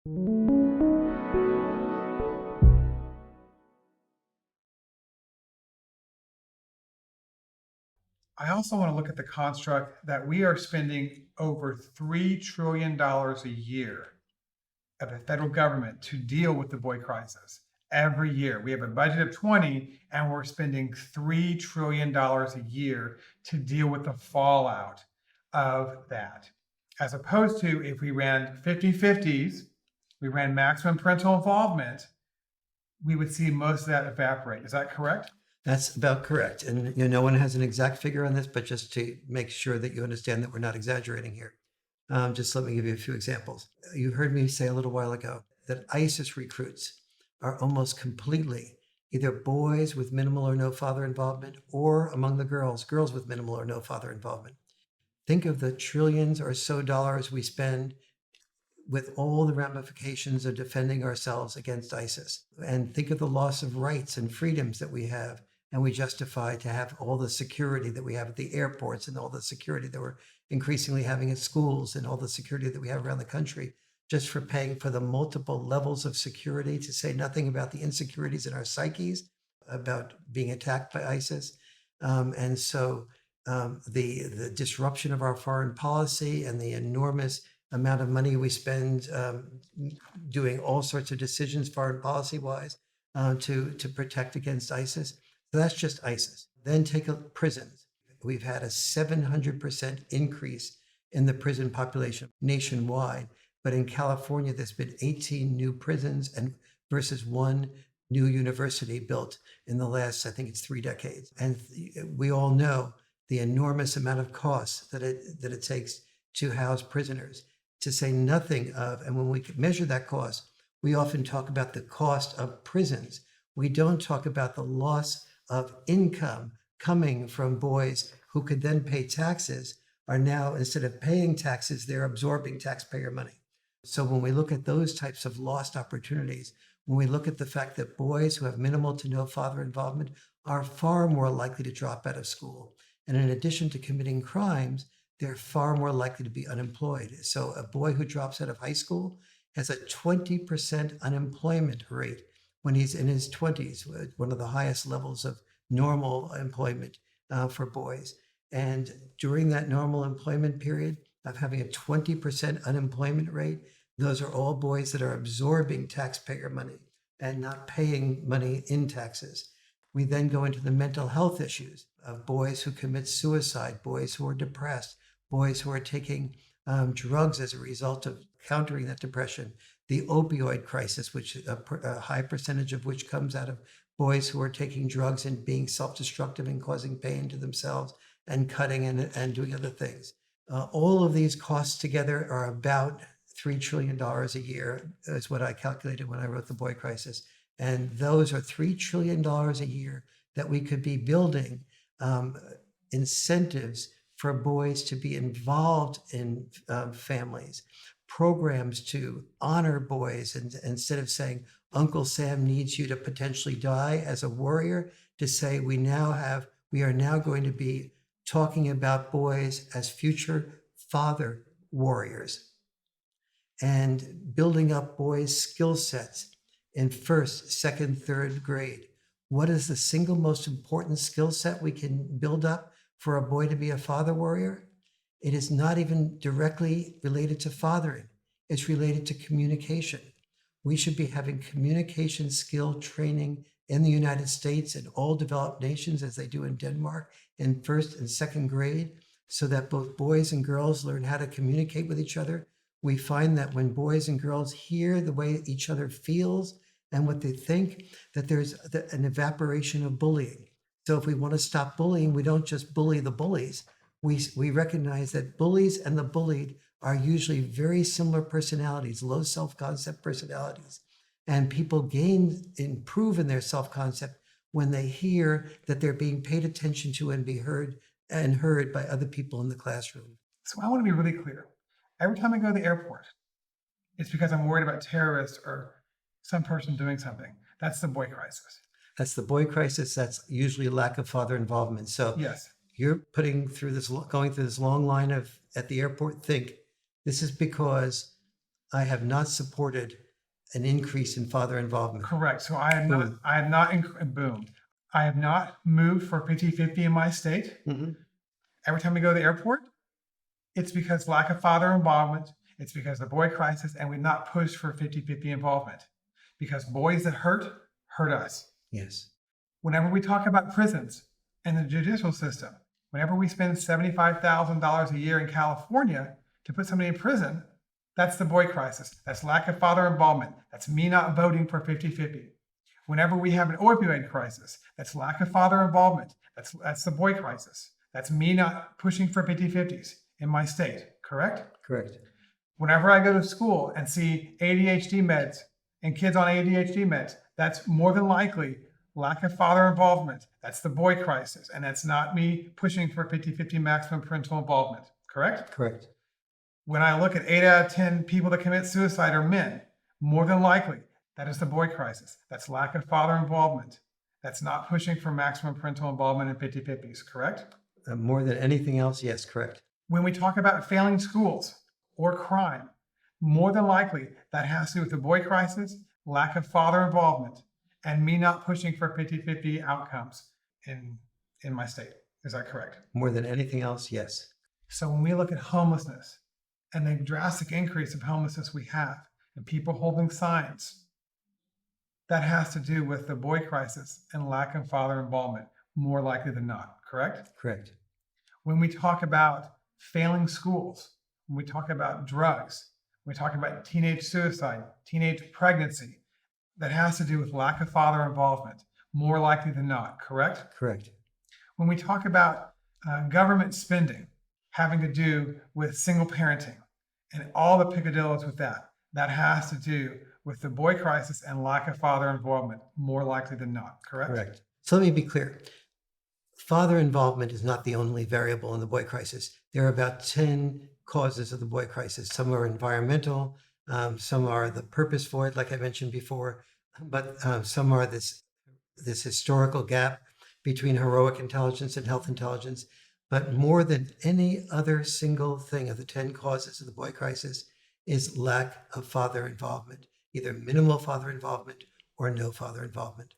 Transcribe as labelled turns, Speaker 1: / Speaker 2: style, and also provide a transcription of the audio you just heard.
Speaker 1: I also want to look at the construct that we are spending over $3 trillion a year of the federal government to deal with the boy crisis. Every year, we have a budget of 20, and we're spending $3 trillion a year to deal with the fallout of that. As opposed to if we ran 50/50s, we ran maximum parental involvement, we would see most of that evaporate. Is that correct?
Speaker 2: That's about correct. And no one has an exact figure on this, but just to make sure that you understand that we're not exaggerating here. Just let me give you a few examples. You heard me say a little while ago that ISIS recruits are almost completely either boys with minimal or no father involvement, or among the girls with minimal or no father involvement. Think of the trillions or so dollars we spend with all the ramifications of defending ourselves against ISIS. And think of the loss of rights and freedoms that we have, and we justify to have all the security that we have at the airports and all the security that we're increasingly having at schools and all the security that we have around the country, just for paying for the multiple levels of security, to say nothing about the insecurities in our psyches about being attacked by ISIS. And so the disruption of our foreign policy and the enormous amount of money we spend doing all sorts of decisions foreign policy wise to protect against ISIS. So that's just ISIS. Then take prisons. We've had a 700% increase in the prison population nationwide. But in California, there's been 18 new prisons and versus one new university built in the last, I think it's 3 decades. And we all know the enormous amount of costs that it takes to house prisoners, to say nothing of, and when we measure that cost, we often talk about the cost of prisons. We don't talk about the loss of income coming from boys who could then pay taxes, are now, instead of paying taxes, they're absorbing taxpayer money. So when we look at those types of lost opportunities, when we look at the fact that boys who have minimal to no father involvement are far more likely to drop out of school, and in addition to committing crimes, they're far more likely to be unemployed. So a boy who drops out of high school has a 20% unemployment rate when he's in his 20s, one of the highest levels of normal employment for boys. And during that normal employment period of having a 20% unemployment rate, those are all boys that are absorbing taxpayer money and not paying money in taxes. We then go into the mental health issues of boys who commit suicide, boys who are depressed, boys who are taking drugs as a result of countering that depression, the opioid crisis, which a high percentage of which comes out of boys who are taking drugs and being self-destructive and causing pain to themselves and cutting and doing other things. All of these costs together are about $3 trillion a year, is what I calculated when I wrote The Boy Crisis. And those are $3 trillion a year that we could be building incentives for boys to be involved in families, programs to honor boys, and instead of saying, Uncle Sam needs you to potentially die as a warrior, to say we are now going to be talking about boys as future father warriors, and building up boys' skill sets in first, second, third grade. What is the single most important skill set we can build up for a boy to be a father warrior? It is not even directly related to fathering. It's related to communication. We should be having communication skill training in the United States and all developed nations, as they do in Denmark, in first and second grade, so that both boys and girls learn how to communicate with each other. We find that when boys and girls hear the way each other feels and what they think, that there's an evaporation of bullying. So if we want to stop bullying, we don't just bully the bullies. We recognize that bullies and the bullied are usually very similar personalities, low self-concept personalities. And people improve in their self-concept when they hear that they're being paid attention to and heard by other people in the classroom.
Speaker 1: So I want to be really clear. Every time I go to the airport, it's because I'm worried about terrorists or some person doing something. That's the boy crisis.
Speaker 2: That's the boy crisis. That's usually lack of father involvement. So
Speaker 1: yes,
Speaker 2: you're going through this long line of, at the airport, think this is because I have not supported an increase in father involvement.
Speaker 1: Correct. So boom. I have not moved for 50-50 in my state. Every time we go to the airport, it's because lack of father involvement. It's because of the boy crisis, and we've not pushed for 50-50 involvement because boys that hurt us.
Speaker 2: Yes.
Speaker 1: Whenever we talk about prisons and the judicial system, whenever we spend $75,000 a year in California to put somebody in prison, that's the boy crisis. That's lack of father involvement. That's me not voting for 50-50. Whenever we have an opioid crisis, that's lack of father involvement. That's the boy crisis. That's me not pushing for 50-50s in my state, correct?
Speaker 2: Correct.
Speaker 1: Whenever I go to school and see ADHD meds and kids on ADHD meds, that's more than likely lack of father involvement. That's the boy crisis. And that's not me pushing for 50-50 maximum parental involvement, correct?
Speaker 2: Correct.
Speaker 1: When I look at 8 out of 10 people that commit suicide are men, more than likely, that is the boy crisis. That's lack of father involvement. That's not pushing for maximum parental involvement in 50-50s, correct?
Speaker 2: More than anything else, yes, correct.
Speaker 1: When we talk about failing schools or crime, more than likely that has to do with the boy crisis, lack of father involvement, and me not pushing for 50-50 outcomes in my state. Is that correct?
Speaker 2: More than anything else, yes.
Speaker 1: So when we look at homelessness and the drastic increase of homelessness we have and people holding signs, that has to do with the boy crisis and lack of father involvement, more likely than not, correct?
Speaker 2: Correct.
Speaker 1: When we talk about failing schools, when we talk about drugs, when we talk about teenage suicide, teenage pregnancy, that has to do with lack of father involvement, more likely than not, correct?
Speaker 2: Correct.
Speaker 1: When we talk about government spending having to do with single parenting and all the picadillos with that, that has to do with the boy crisis and lack of father involvement, more likely than not, correct?
Speaker 2: Correct. So let me be clear. Father involvement is not the only variable in the boy crisis. There are about 10 causes of the boy crisis. Some are environmental, some are the purpose void, like I mentioned before, but some are this historical gap between heroic intelligence and health intelligence. But more than any other single thing of the 10 causes of the boy crisis is lack of father involvement, either minimal father involvement or no father involvement.